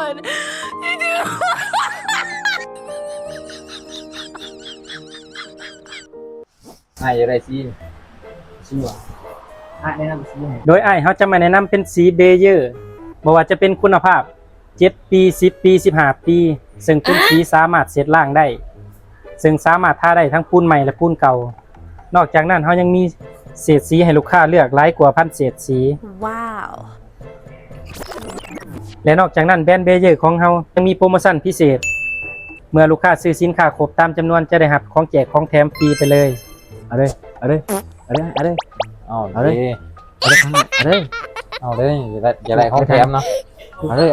god จะได้สีว่ะแนะนำสีให้ โดยอ้ายเขาจะมาแนะนำเป็นสีเบเยอร์บ่ว่าจะเป็นคุณภาพ7 ปี 10 ปี 15 ปี ซึ่งเป็นสีสามารถเสร็จล่างได้ ซึ่งสามารถทาได้ทั้งปูนใหม่และปูนเก่า นอกจากนั้นเขายังมีเศษสีให้ลูกค้าเลือกหลายกว่าพันเศษสี ว้าว และนอกจากนั้นแบรนด์เบเยอร์ของเรายังมีโปรโมชั่นพิเศษ เมื่อลูกค้าซื้อสินค้าครบตามจำนวนจะได้รับของแจกของแถมฟรีไปเลย เอาเลยเอาเลยเอาเลยเอาเลยเอาเลยเอาเลยเอาเลยอย่าได้ของแถมเนาะเอาเลย